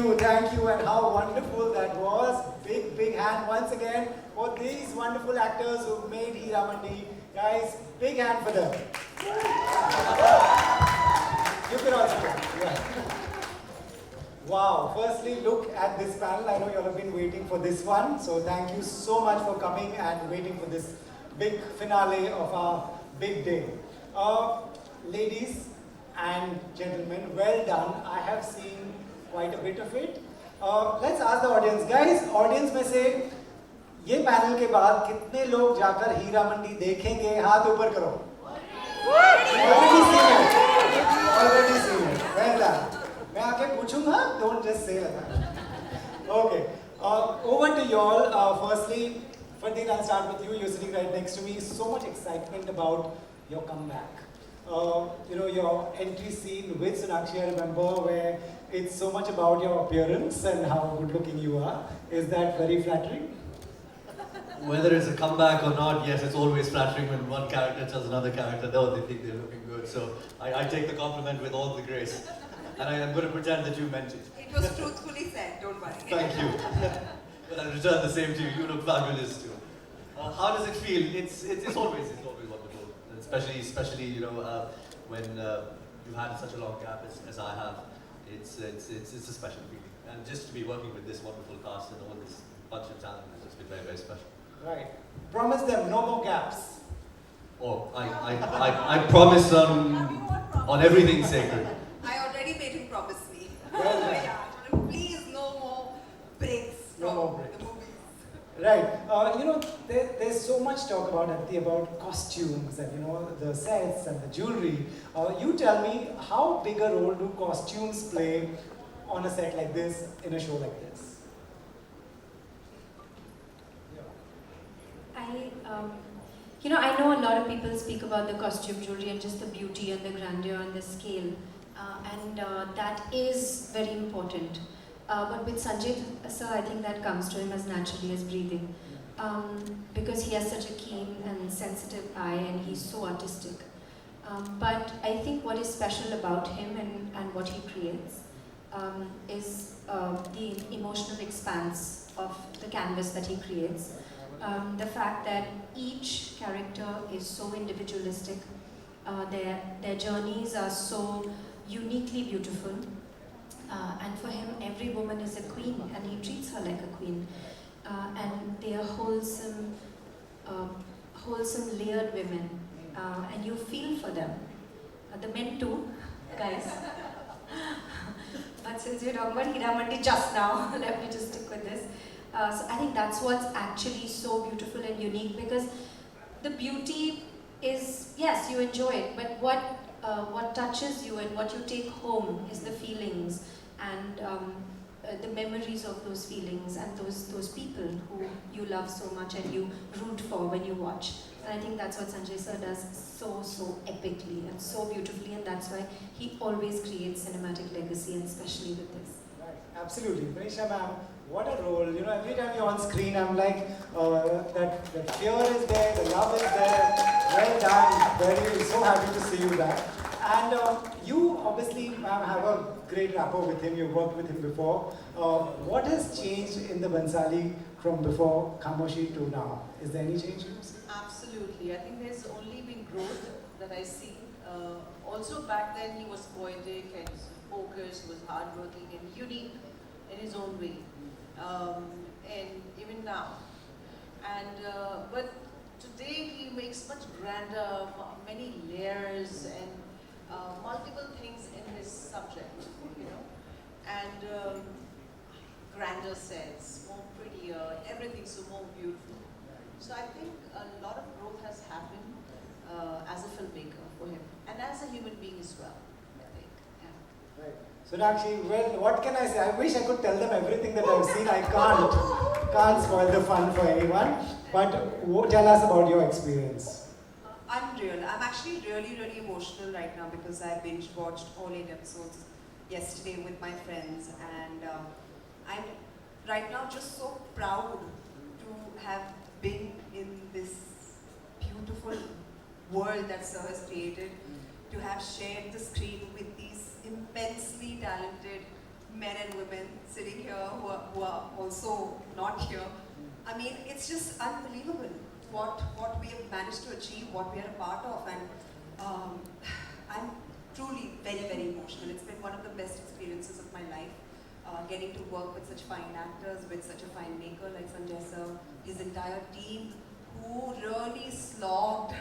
thank you, and how wonderful that was. Big, big hand once again for these wonderful actors who made Heeramandi. Guys, big hand for them. You can also clap. Yeah. Wow, firstly look at this panel. I know you all have been waiting for this one. So thank you so much for coming and waiting for this big finale of our big day. Ladies and gentlemen, well done. I have seen quite a bit of it. Let's ask the audience. Guys, audience में से ये panel के बाद कितने लोग जाकर हीरामंडी देखेंगे? हाथ ऊपर करो. Already seen it. Already seen it. Well done. मैं आके पूछूंगा. Don't just say like that. Okay. Over to you all. Firstly, Fardeen, I'll start with you. You're sitting right next to me. So much excitement about your comeback. Your entry scene with Sonakshi, I remember, where it's so much about your appearance and how good looking you are. Is that very flattering? Whether it's a comeback or not, yes, it's always flattering when one character tells another character, no, they think they're looking good. So I take the compliment with all the grace. And I am going to pretend that you meant it. It was truthfully said, don't worry. Thank you. But I return the same to you. You look fabulous too. How does it feel? It's always wonderful. Especially when you've had such a long gap as I have. It's a special feeling. And just to be working with this wonderful cast and all this bunch of talent has just been very, very special. Right. Promise them no more gaps. Oh, I promise on everything sacred. I already made him promise me. Well, Yeah, please, no more breaks No from more breaks. the movies. Right. There's so much talk about costumes and the sets and the jewelry. You tell me, how big a role do costumes play on a set like this, in a show like this? I know a lot of people speak about the costume jewelry and just the beauty and the grandeur and the scale, and that is very important. But with Sanjay sir, I think that comes to him as naturally as breathing, because he has such a keen and sensitive eye and he's so artistic. But I think what is special about him and what he creates is the emotional expanse of the canvas that he creates. The fact that each character is so individualistic, their journeys are so uniquely beautiful, and for him every woman is a queen and he treats her like a queen, and they are wholesome layered women, and you feel for them. The men too, guys. But since you're talking about Heeramandi just now, let me just stick with this. So I think that's what's actually so beautiful and unique, because the beauty is, yes, you enjoy it, but what touches you and what you take home is the feelings and the memories of those feelings and those people who you love so much and you root for when you watch. And I think that's what Sanjay sir does so epically and so beautifully, and that's why he always creates cinematic legacy, and especially with this. Right. Absolutely. Manisha ma'am, what a role. Every time you're on screen, I'm like, that fear is there, the love is there. Well done. Very, so happy to see you back. And you obviously, ma'am, have a great rapport with him. You've worked with him before. What has changed in the Bansali from before Khamoshi to now? Is there any change you see? Absolutely. I think there's only been growth that I see. Also back then he was poetic and focused, was hardworking and unique in his own way. And even now. But today he makes much grander, many layers and multiple things in his subject, and grander sets, more prettier, everything's so more beautiful. So I think a lot of growth has happened as a filmmaker for him, and as a human being as well, I think. Yeah. Right. Sonakshi, well, what can I say? I wish I could tell them everything that I've seen. I can't spoil the fun for anyone. But tell us about your experience. Unreal. I'm actually really emotional right now because I binge watched all 8 episodes yesterday with my friends, and I'm right now just so proud to have been in this beautiful world that Sir has created, to have shared the screen with these immensely talented men and women sitting here who are also not here. I mean, it's just unbelievable what we have managed to achieve, what we are a part of, and I'm truly very emotional. It's been one of the best experiences of my life, getting to work with such fine actors, with such a fine maker like Sanjay sir, his entire team, who really slogged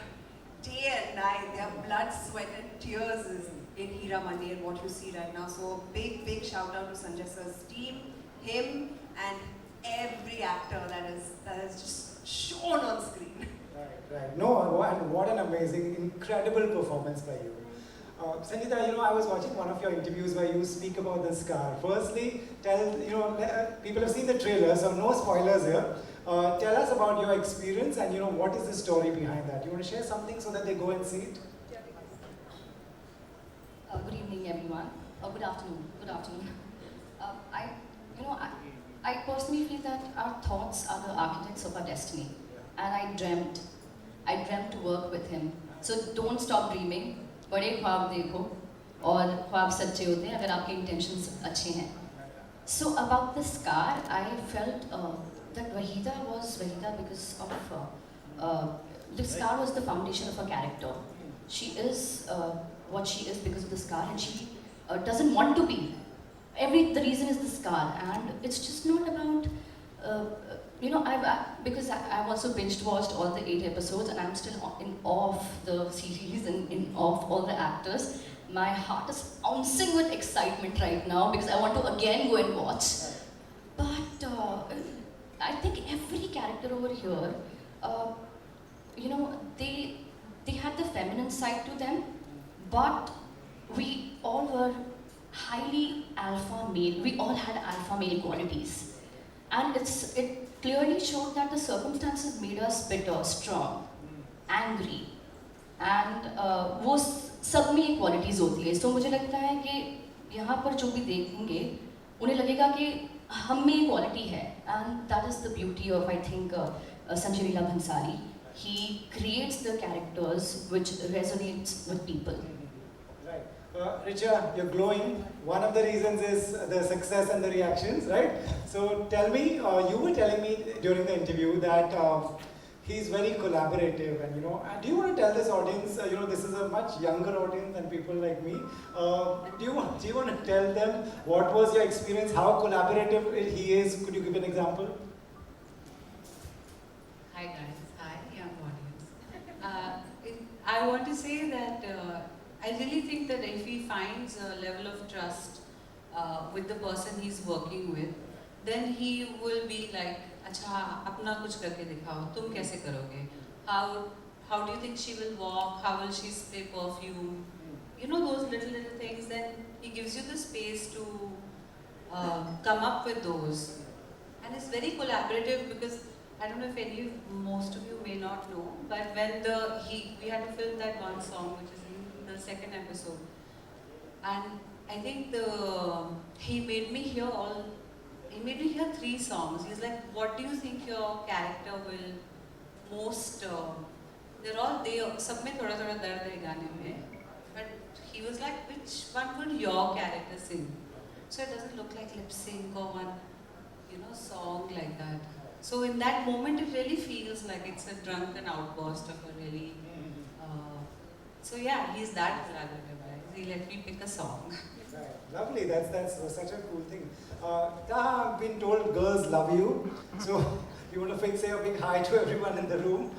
day and night. Their blood, sweat and tears is in Hira Mandi and what you see right now. So big shout out to Sanjay sir's team, him and every actor that is just shown on screen. Right. No, and what an amazing, incredible performance by you. Sangeeta, I was watching one of your interviews where you speak about the scar. Firstly, people have seen the trailer, so no spoilers here. Tell us about your experience and what is the story behind that. You want to share something so that they go and see it? Good evening, everyone. Good afternoon. Good afternoon. I personally feel that our thoughts are the architects of our destiny, and I dreamt to work with him. So don't stop dreaming. बड़े ख्वाब देखो और ख्वाब सच्चे होते हैं अगर आपके intentions अच्छे हैं. So about the scar, I felt that Wahida was Wahida because of the scar was the foundation of her character. She is what she is because of the scar, and she doesn't want to be. The reason is the scar, and it's just not about because I've also binge watched all the 8 episodes, and I'm still in awe of the series and in awe of all the actors. My heart is bouncing with excitement right now because I want to again go and watch. But I think every character over here, they had the feminine side to them, but we all were highly alpha male. We all had alpha male qualities, and it clearly showed that the circumstances made us bitter, strong, angry, and वो सब में ये qualities होती है. So मुझे लगता है कि यहाँ पर जो भी देखेंगे उन्हें लगेगा कि हम में ये quality है, and that is the beauty of, I think, Sanjay Leela Bhansali. He creates the characters which resonates with people. Right. Richa, you're glowing. One of the reasons is the success and the reactions, right? So tell me, you were telling me during the interview that he's very collaborative, and do you want to tell this audience, this is a much younger audience than people like me. Do you want to tell them what was your experience, how collaborative he is? Could you give an example? Hi guys, hi young audience. I want to say that I really think that if he finds a level of trust with the person he's working with, then he will be like, अच्छा अपना कुछ करके दिखाओ, तुम कैसे करोगे? How do you think she will walk? How will she spray perfume? Those little things. Then he gives you the space to come up with those, and it's very collaborative because I don't know if most of you may not know, but when we had to film that one song, which is in the second episode, and I think he made me hear 3 songs. He's like, what do you think your character will most, they're all there, सब में थोड़ा थोड़ा दर्द है गाने में, but he was like, which one would your character sing? So it doesn't look like lip sync or one, song like that. So in that moment, it really feels like it's a drunken outburst of a really, so yeah, he's that collaborative, right? He let me pick a song. Right. Lovely, that's such a cool thing. Taha, I've been told girls love you, so you want to say a big hi to everyone in the room?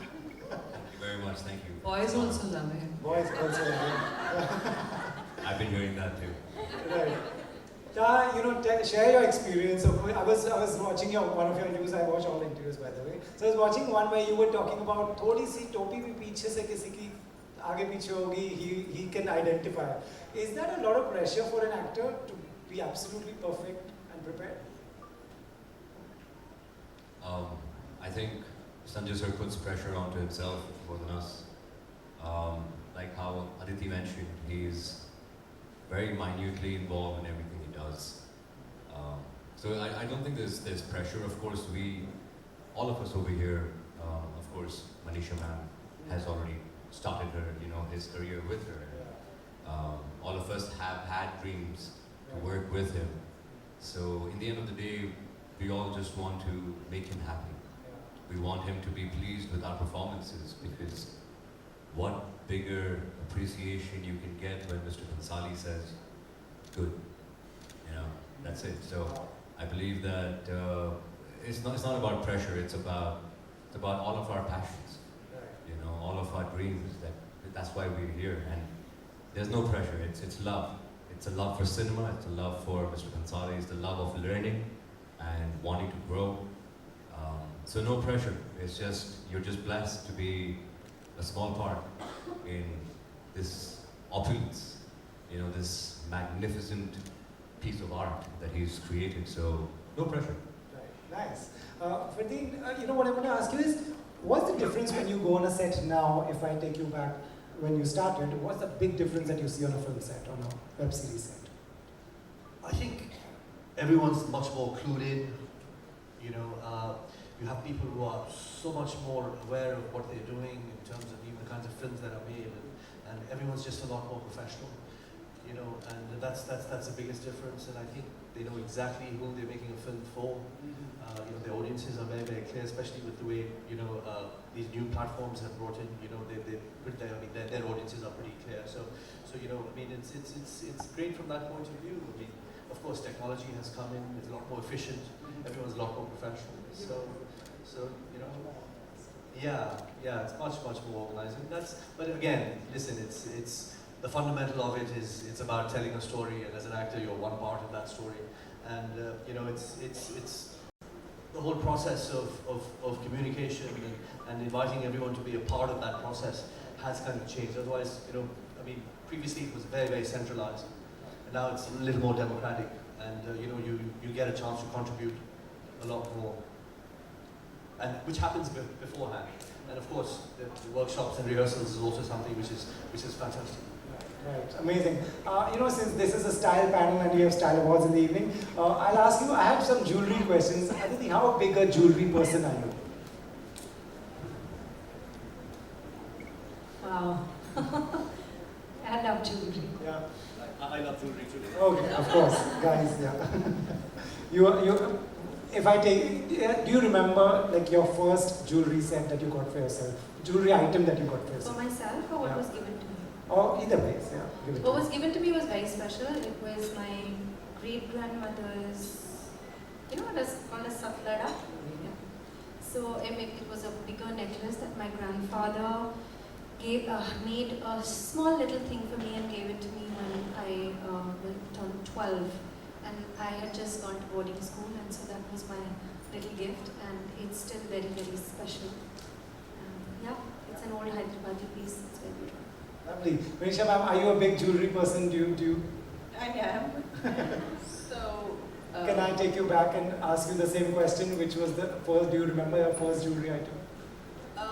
Thank you very much, thank you. Boys also love him. Boys also love you. I've been hearing that too. Right. Taha, share your experience. I was watching one of your interviews. I watch all interviews, by the way. So I was watching one where you were talking about थोड़ी सी टोपी भी पीछे से किसी की आगे पीछे होगी, he can identify. Is that a lot of pressure for an actor to be absolutely perfect and prepared? I think Sanjay sir puts pressure onto himself more than us. Like how Aditi mentioned, he's very minutely involved in everything he does. So I don't think there's pressure. Of course, all of us over here, of course, Manisha ma'am has already started his career with her. All of us have had dreams to work with him, So in the end of the day, we all just want to make him happy. We want him to be pleased with our performances, because what bigger appreciation you can get when Mr. Bhansali says, good, you know, that's it. So I believe that it's not about pressure, it's about all of our passions, you know, all of our dreams. That's why we're here, and there's no pressure, it's love. It's a love for cinema, it's a love for Mr. Bhansali, it's the love of learning and wanting to grow. So no pressure, it's just, you're just blessed to be a small part in this opulence, you know, this magnificent piece of art that he's created. So no pressure. Right, nice. Ferdinand, you know what I want to ask you is, what's the difference when you go on a set now, if I take you back when you started, what's the big difference that you see on a film set, on a web series set? I think everyone's much more clued in. You know, you have people who are so much more aware of what they're doing in terms of even the kinds of films that are made, and everyone's just a lot more professional. You know, and that's the biggest difference. And I think they know exactly whom they're making a film for. You know, their audiences are very, very clear, especially with the way, you know, these new platforms have brought in. You know, their audiences are pretty clear. So you know, I mean, it's great from that point of view. I mean, of course, technology has come in; it's a lot more efficient. Everyone's a lot more professional. So you know, yeah, it's much more organized. And but again, listen, it's the fundamental of it is it's about telling a story, and as an actor, you're one part of that story. And you know, it's the whole process of communication and inviting everyone to be a part of that process has kind of changed. Otherwise, you know, I mean, previously it was very, very centralized, and now it's a little more democratic, and you know, you get a chance to contribute a lot more, and which happens beforehand. And of course, the workshops and rehearsals is also something which is fantastic. Right, amazing. You know, since this is a style panel and we have style awards in the evening, I'll ask you, I have some jewelry questions. Aditi, how big a jewelry person are you? Wow. I love jewelry. Yeah. I love jewelry too. Okay, of course, guys, yeah. you, if I take, do you remember like your first jewelry set that you got for yourself? Jewelry item that you got for For yourself? myself, or what Yeah. was given to me? Or either ways, yeah. Give it What to was given to me was very special. It was my great-grandmother's, you know what is called a saflada? Yeah. So it was a bigger necklace that my grandfather made a small little thing for me and gave it to me when I turned 12. And I had just gone to boarding school, and so that was my little gift, and it's still very, very special. Yeah, it's an old Hyderabadi piece. It's very beautiful. Lovely. Manisha ma'am, are you a big jewelry person? Do you? I am. So. Can I take you back and ask you the same question, which was the first, do you remember your first jewelry item? The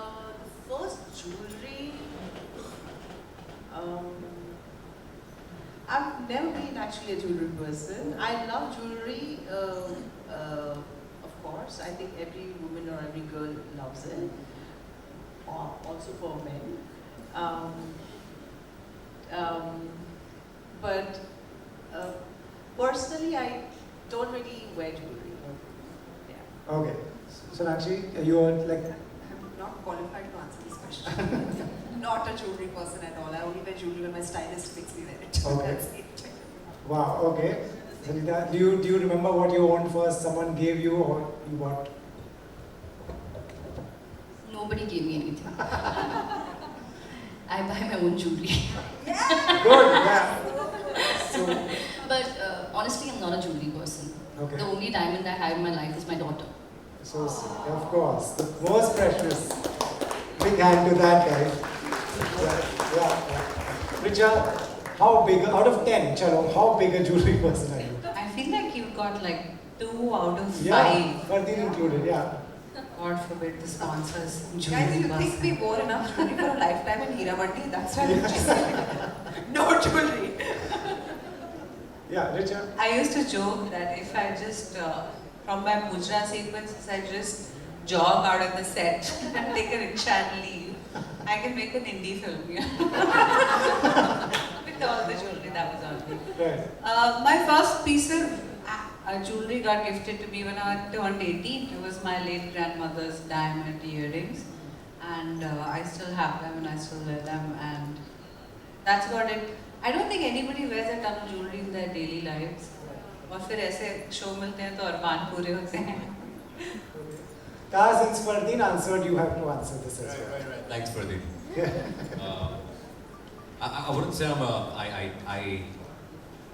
first jewelry. I've never been actually a jewelry person. I love jewelry, of course. I think every woman or every girl loves it. Also for men. But personally, I don't really wear jewelry. Yeah. Okay. So actually, you are like. I'm not qualified to answer this question. Not a jewelry person at all. I only wear jewelry when my stylist makes me wear it. Okay. That's it. Wow. Okay. Sangeeta, do you remember what you owned first? Someone gave you, or you bought? Nobody gave me anything. I buy my own jewelry. Good. Yeah. So. But honestly, I'm not a jewelry person. Okay. The only diamond I have in my life is my daughter. So sweet. Of course, the most precious. Big hand to that, guys. Yeah. Richa, how big, out of 10, chalo, how big a jewelry person are you? I feel like you got like 2 out of 5. Yeah, Fardeen included, yeah. God forbid the sponsors. Guys, Jewelry you think person. we wore enough jewelry for a lifetime in Hira Mandi? That's why I'm just saying. No jewelry. Yeah, Richa. I used to joke that if I just, from my Mujra sequences, I just jog out of the set and take a rickshaw and leave, I can make an indie film. Yeah. With all the jewelry that was on me. Right. My first piece of Jewelry got gifted to me when I turned 18. It was my late grandmother's diamond earrings, and I still have them and I still wear them, and that's about it. I don't think anybody wears a ton of jewelry in their daily lives. और फिर ऐसे show मिलते हैं तो अरमान पूरे होते हैं. Since Fardeen answered, you have to answer this as well. Right. Thanks, Pradeep. I wouldn't say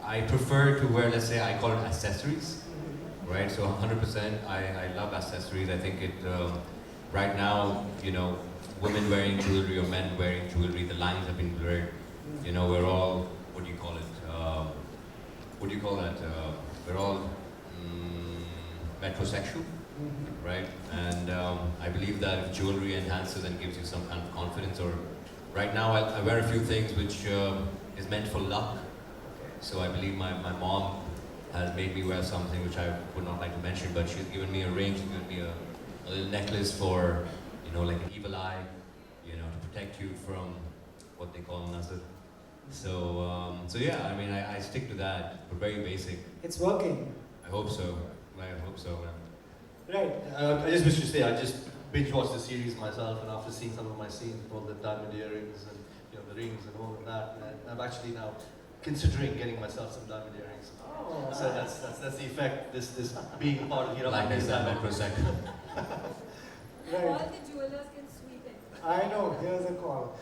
I prefer to wear, let's say, I call it accessories, right? So 100%, I love accessories. I think it, right now, you know, women wearing jewelry or men wearing jewelry, the lines have been blurred. You know, we're all, what do you call it? What do you call that? We're all metrosexual, right? And I believe that if jewelry enhances and gives you some kind of confidence, or right now I wear a few things which is meant for luck. So I believe my mom has made me wear something which I would not like to mention, but she's given me a ring, she's given me a little necklace for, you know, like an evil eye, you know, to protect you from what they call nazar. So, so yeah, I mean, I stick to that, but very basic. It's working. I hope so. I hope so, man. Right. I just wish to say, I just binge watched the series myself, and after seeing some of my scenes, all the diamond earrings and, you know, the rings and all of that, and I'm actually now considering getting myself some diamond earrings. Oh, So that's the effect. This being part of Hero Like Family's that diamond. metrosexual. right. All the jewelers can sweep it. I know, here's a call.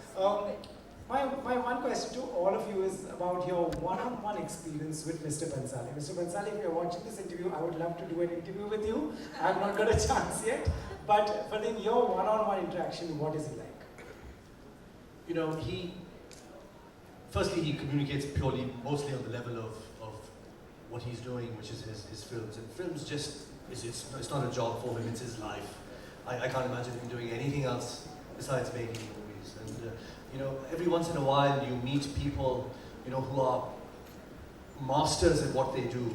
My one question to all of you is about your one-on-one experience with Mr. Bhansali. Mr. Bhansali, if you're watching this interview, I would love to do an interview with you. I have not got a chance yet. But in your one-on-one interaction, what is he like? You know, firstly, he communicates mostly on the level of what he's doing, which is his films. And films it's not a job for him, it's his life. I can't imagine him doing anything else besides making movies. And, you know, every once in a while you meet people, you know, who are masters at what they do.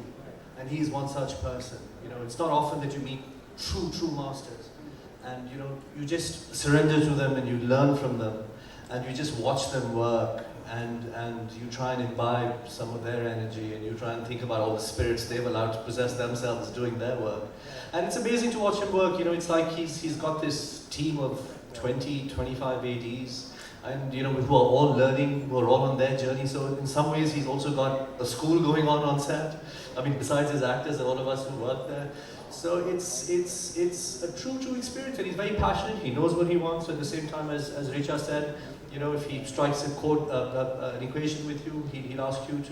And he's one such person. You know, it's not often that you meet true masters. And, you know, you just surrender to them and you learn from them. And you just watch them work. And you try and imbibe some of their energy, and you try and think about all the spirits they've allowed to possess themselves doing their work. And it's amazing to watch him work. You know, it's like he's got this team of 20, 25 ADs, and, you know, who are all learning, who are all on their journey. So in some ways, he's also got a school going on set. I mean, besides his actors and all of us who work there. So it's a true experience, and he's very passionate. He knows what he wants. At the same time, as Richa said, you know, if he strikes an equation with you, he'd ask you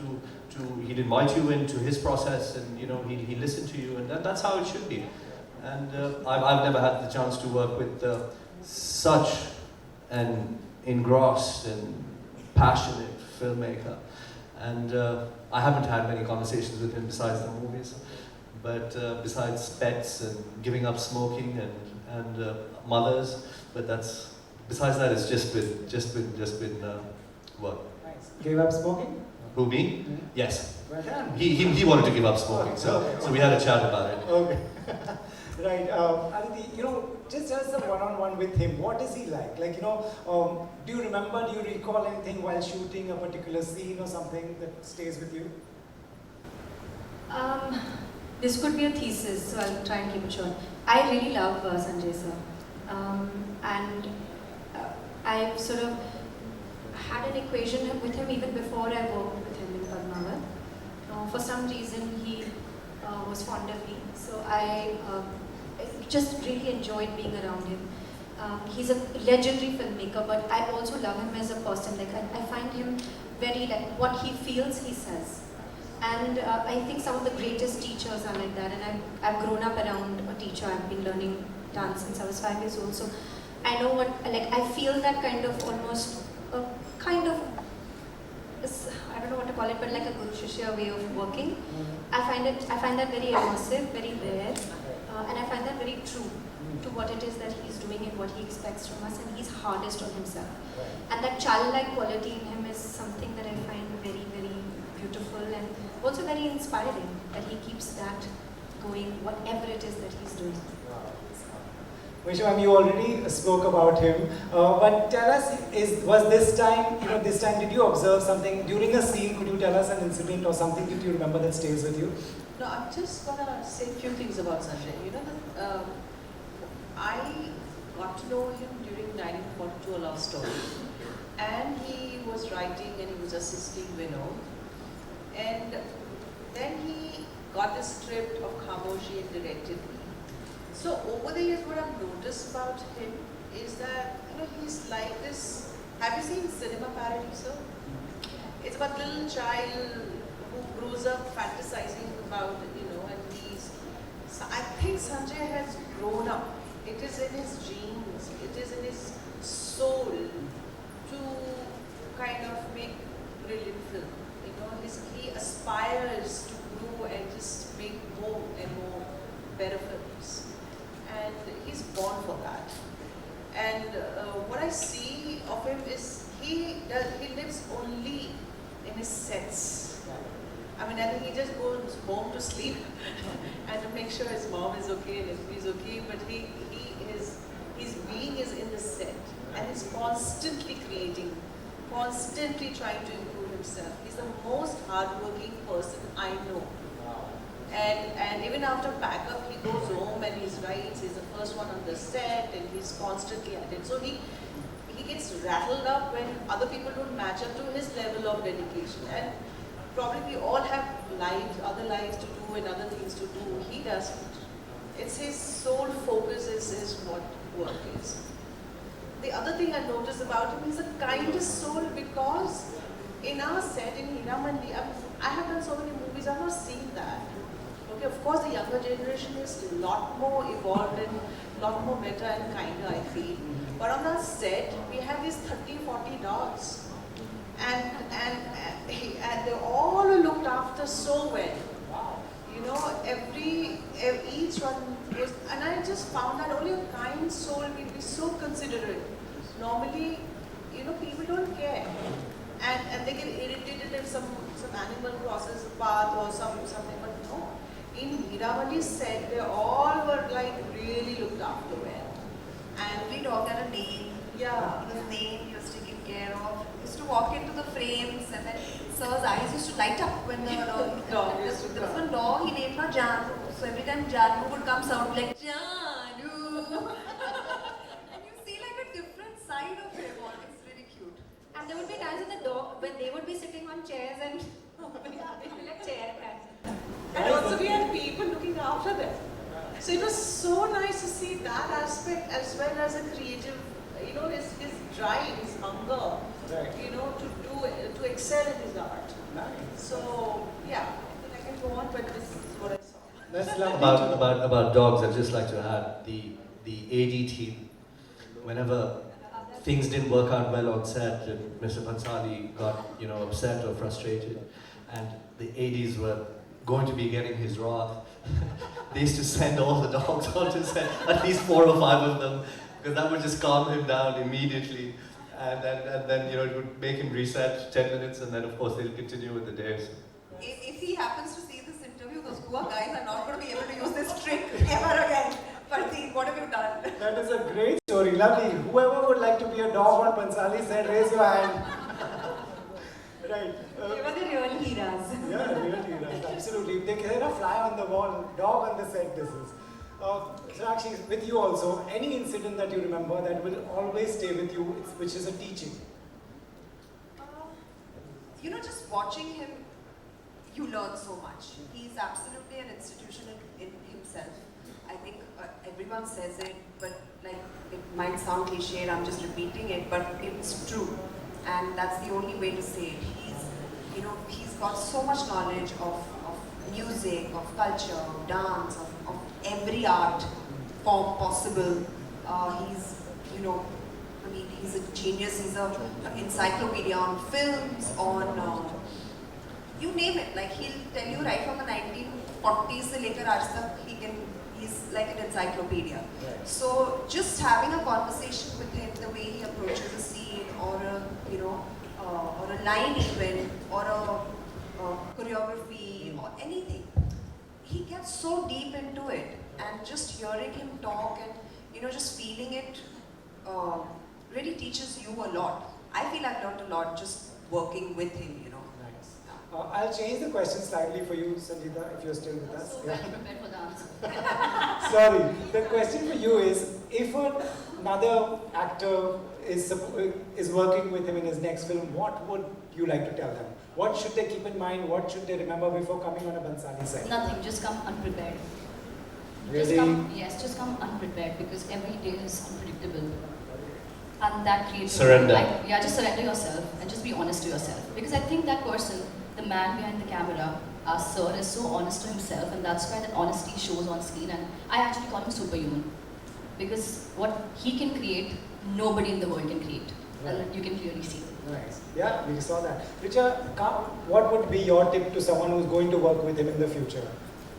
he'd invite you into his process, and, you know, he'd listen to you, and that's how it should be. And I've never had the chance to work with such an engrossed and passionate filmmaker. And I haven't had many conversations with him besides the movies, but besides pets and giving up smoking and mothers, but besides that, it's just been work. Nice. Gave up smoking? Who, me? Mm-hmm. Yes. Well done. He wanted to give up smoking, so we had a chat about it. Okay. Right. Aditi, you know, just as a one-on-one with him, what is he like? Like, you know, do you recall anything while shooting a particular scene or something that stays with you? This could be a thesis, so I'll try and keep it short. I really love Sanjay sir. And I've sort of had an equation with him even before I worked with him in Padmavat. For some reason, he was fond of me, so I just really enjoyed being around him. He's a legendary filmmaker, but I also love him as a person. Like, I find him very, like, what he feels, he says. And I think some of the greatest teachers are like that, and I've grown up around a teacher. I've been learning dance since I was 5 years old, so I know what, like, I feel that kind of almost, I don't know what to call it, but like a Guru Shishya way of working. I find that very immersive, very rare, and I find that very true to what it is that he's doing and what he expects from us, and he's hardest on himself. And that childlike quality in him is something that I find very, very beautiful and also very inspiring, that he keeps that going, whatever it is that he's doing. Vaishnavi ma'am, you already spoke about him, but tell us, was this time, did you observe something during a scene? Could you tell us an incident or something that you remember that stays with you? No, I'm just gonna say a few things about Sanjay. You know, I got to know him during 1942 A Love Story. And he was writing and he was assisting Vinod. And then he got the script of Khamoshi and directed me. So over the years, what I've noticed about him is that, you know, he's like this. Have you seen Cinema Parody, sir? It's about a little child who grows up fantasizing about, you know, and he's. So I think Sanjay has grown up. It is in his genes. It is in his soul to kind of make brilliant film. You know, he aspires to grow and just make more and more better films. And he's born for that. And what I see of him is he lives only in his sets. I mean, I think he just goes home to sleep and to make sure his mom is okay and everybody's okay. But his being is in the set, and he's constantly creating, constantly trying to improve himself. He's the most hardworking person I know. And even after backup, he goes home and he writes. He's the first one on the set, and he's constantly at it. So he gets rattled up when other people don't match up to his level of dedication. And probably we all have lives, other lives to do and other things to do. He doesn't. It's his sole focus is what work is. The other thing I noticed about him, he's the kindest soul, because in our set in Hiramandi, I have done so many movies, I've not seen that. Okay, of course the younger generation is a lot more evolved and a lot more better and kinder, I feel. But on our set, we have these 30, 40 dogs. And they all are looked after so well. You know, each one was, and I just found that only a kind soul will be so considerate. Normally, you know, people don't care. And they get irritated if some animal crosses the path or something, but no. In Hiramali's set, they all were like really looked after well. And every dog had a name. Yeah. His name he was taken care of. He used to walk into the frames, and then Sir's eyes used to light up when the Dog used to there was come. one dog he named her Janu. So every time Janu would come sound like Janu. And you see like a different side of him. It's very cute. And there would be times when the dog, when they would be sitting on chairs and like chair cats. And also we had people looking after them. So it was so nice to see that aspect as well as a creative, you know, his drive, his hunger, Right. you know, to excel in his art. Nice. So yeah, I can go on, but this is what I saw. That's lovely. About dogs, I'd just like to add the AD team. Whenever things didn't work out well on set, and Mr. Pansali got upset or frustrated, and the ADs were going to be getting his wrath, they used to send all the dogs onto set, at least 4 or 5 of them, because that would just calm him down immediately, and then it would make him reset 10 minutes, and then of course they'll continue with the day. So. If he happens to see this interview, those poor guys are not going to be able to use this trick ever again. Parthi, what have you done? That is a great story. Lovely. Whoever would like to be a dog on Pansali set, raise your hand. Right. They were the real heroes. Yeah, really, right. Absolutely. They can fly on the wall, dog on the set, this is. So actually, with you also, any incident that you remember that will always stay with you, which is a teaching? Just watching him, you learn so much. He's absolutely an institution in himself. I think everyone says it, but like it might sound cliche, I'm just repeating it, but it's true. And that's the only way to say it. He's got so much knowledge of music, of culture, of dance, of every art form possible. He's a genius. He's an encyclopedia on films, on you name it. Like he'll tell you right from the 1940s se lekar aaj tak, he's like an encyclopedia. Right. So just having a conversation with him, the way he approaches a scene, or a line even, or a choreography, or anything, he gets so deep into it, and just hearing him talk and just feeling it really teaches you a lot. I feel I've learned a lot just working with him. Nice. I'll change the question slightly for you, Sangeeta, if you're still with us. So Yeah. well prepared for the answer. Sorry. The question for you is, if another actor is working with him in his next film, what would you like to tell them? What should they keep in mind? What should they remember before coming on a Bansali set? Nothing, just come unprepared. Really? Just come unprepared because every day is unpredictable. And that creates Surrender. just surrender yourself and just be honest to yourself. Because I think that person, the man behind the camera, our sir, is so honest to himself, and that's why that honesty shows on screen. And I actually call him superhuman. Because what he can create, nobody in the world can create. And you can clearly see it. Nice. Yeah, we saw that. Richa, what would be your tip to someone who's going to work with him in the future?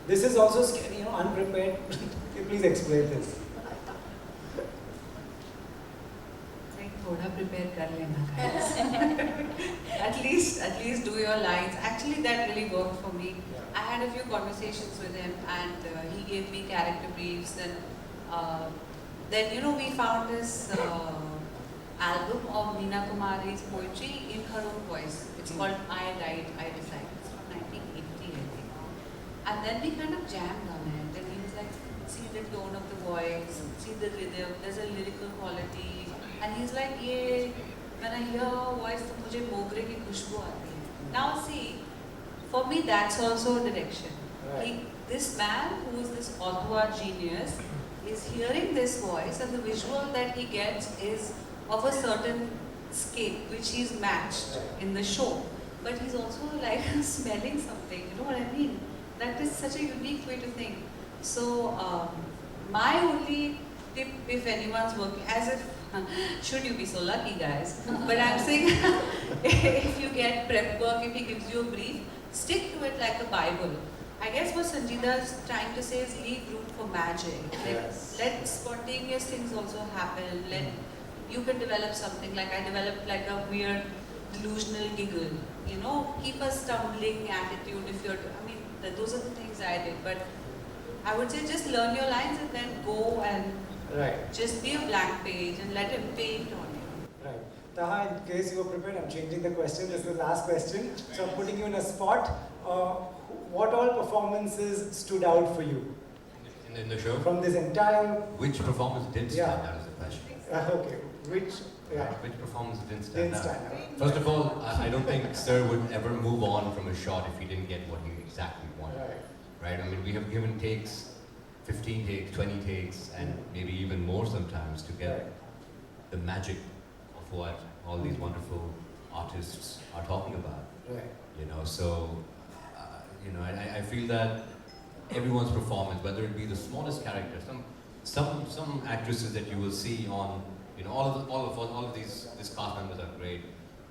This is also scary, unprepared. Please explain this. थोड़ा prepare कर लेना guys. at least do your lines. Actually, that really worked for me. I had a few conversations with him, and he gave me character briefs, and then we found this album of Meena Kumari's poetry in her own voice. It's called I Write, I Decide. It's from 1980, I think. And then we kind of jammed on it, and he was like, see the tone of the voice, see the rhythm, there's a lyrical quality. And he's like, yeah, when I hear her voice, तो मुझे मोगरे की खुशबू आती है. Now see, for me that's also a direction. Right. This man who is this auteur genius is hearing this voice, and the visual that he gets is of a certain scale which he's matched in the show. But he's also like smelling something, you know what I mean? That is such a unique way to think. So my only tip, if anyone's working, as if should you be so lucky, guys? But I'm saying, if you get prep work, if he gives you a brief, stick to it like a Bible. I guess what Sangeeta is trying to say is leave room for magic. Let spontaneous things also happen. You can develop something. Like I developed like a weird delusional giggle. Keep a stumbling attitude if you're. Those are the things I did. But I would say just learn your lines and then go and. Right. Just be a blank page and let him paint on you. Right. Taha, in case you were prepared, I'm changing the question. This is the last question. So I'm putting you in a spot. What all performances stood out for you? In the show? From this entire... Which performance didn't stand out is the question. Okay. Which performance didn't stand out? Stand out? First of all, I don't think Sir would ever move on from a shot if he didn't get what he exactly wanted. Right? We have given takes 15 takes, 20 takes, and maybe even more sometimes to get the magic of what all these wonderful artists are talking about. Right. So I feel that everyone's performance, whether it be the smallest character, some actresses that you will see on, all of these cast members are great,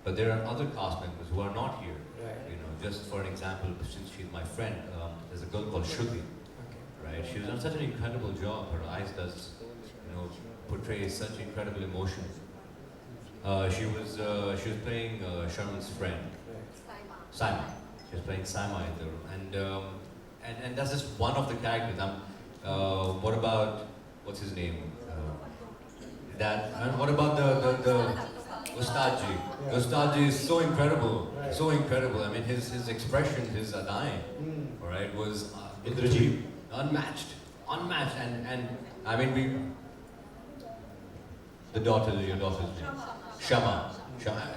but there are other cast members who are not here. Right. Just for an example, since she's my friend, there's a girl called Shruti. Right? She's done such an incredible job. Her eyes portray such incredible emotion. She was playing Sherman's friend, Saima. She was playing Saima in the room, and that's just one of the characters. What about what's his name? And what about the Ustadji? Yeah. Ustadji is so incredible, so incredible. His expression, his adai, all right, was unmatched, and your daughter's name, Shama.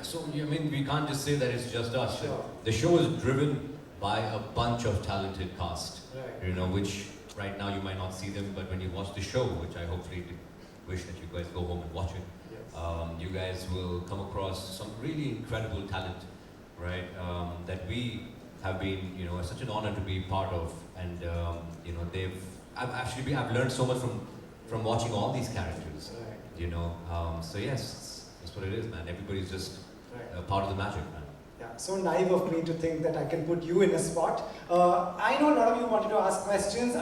So we can't just say that it's just us. Sure. The show is driven by a bunch of talented cast, Right. which right now you might not see them, but when you watch the show, which I hopefully wish that you guys go home and watch it, you guys will come across some really incredible talent, right? That we have been, it's such an honor to be part of, and I've learned so much from watching all these characters, so yes, that's what it is, man. Everybody's just part of the magic, man. Yeah, so naive of me to think that I can put you in a spot. I know a lot of you wanted to ask questions.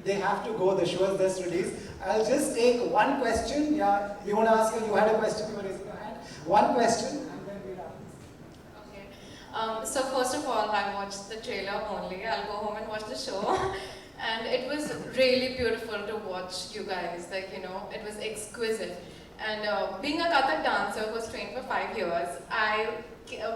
They have to go. The show is just released. I'll just take one question. Yeah, you want to ask? You had a question. You were raising your hand. One question, and then we'll ask. Okay. So first of all, I watched the trailer only. I'll go home and watch the show. And it was really beautiful to watch you guys. It was exquisite. And being a Kathak dancer who was trained for 5 years, I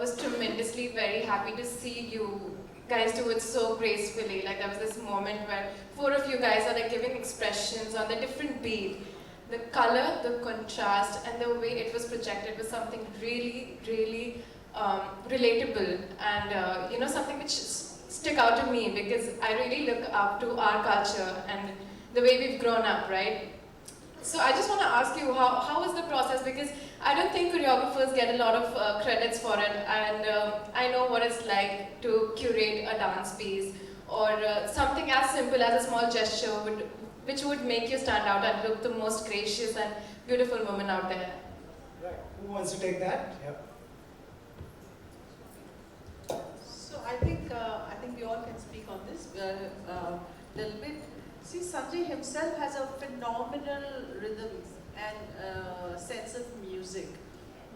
was tremendously very happy to see you guys do it so gracefully. Like there was this moment where 4 of you guys are like giving expressions on the different beat. The color, the contrast, and the way it was projected was something really, really relatable, and you know, something which stick out to me because I really look up to our culture and the way we've grown up, right? So I just want to ask you, how was the process? Because I don't think choreographers get a lot of credits for it, and I know what it's like to curate a dance piece or something as simple as a small gesture which would make you stand out and look the most gracious and beautiful woman out there. Right. Who wants to take that? Yep. So I think we all can speak on this a little bit. See, Sanjay himself has a phenomenal rhythm and sense of music,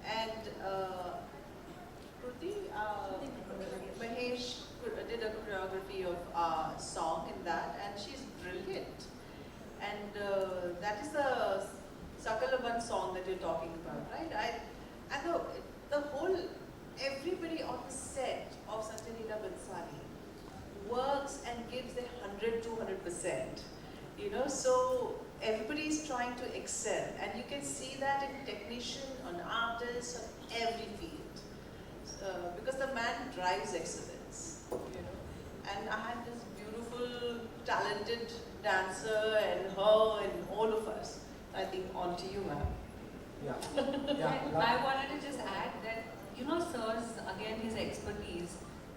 and Kruti, Mahesh did a choreography of a song in that, and she's brilliant. And that is the Sakalaban song that you're talking about, right? And the whole, everybody on the set of Sanjay Leela Bhansali works and gives their 100-200%. You know, so everybody is trying to excel, and you can see that in technician, on artists, on every field, because the man drives excellence. You know, and I had this beautiful, talented dancer, and her, and all of us. I think on to you, ma'am. Yeah. I wanted to just add that, you know, Sir's, again, his expertise.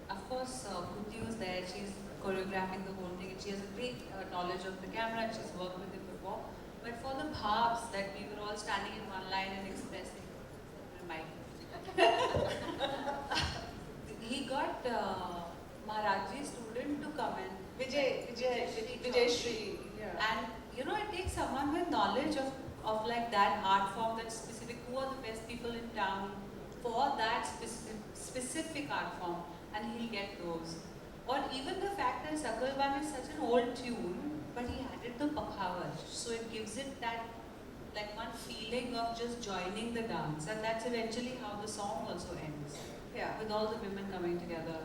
Of course, Kruti was there, she's choreographing the whole thing, and she has a great knowledge of the camera, and she's worked with it before. But for the bhavs that we were all standing in one line and expressing, he got Maharaji's student to come in. Vijay Shri. Yeah. And you know, it takes someone with knowledge of like that art form, that specific, who are the best people in town for that specific art form, and he'll get those. Or even the fact that Sakalban is such an old tune, but he added the pakhavaj, so it gives it that like one feeling of just joining the dance, and that's eventually how the song also ends. Yeah. With all the women coming together.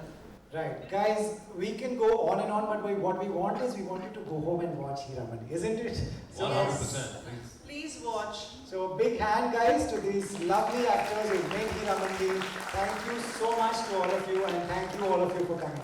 Right. Guys, we can go on and on, but what we want is we want you to go home and watch Heeramandi, isn't it? So 100%, please. Please watch. So big hand, guys, to these lovely actors who made Heeramandi. Thank you so much to all of you, and thank you all of you for coming.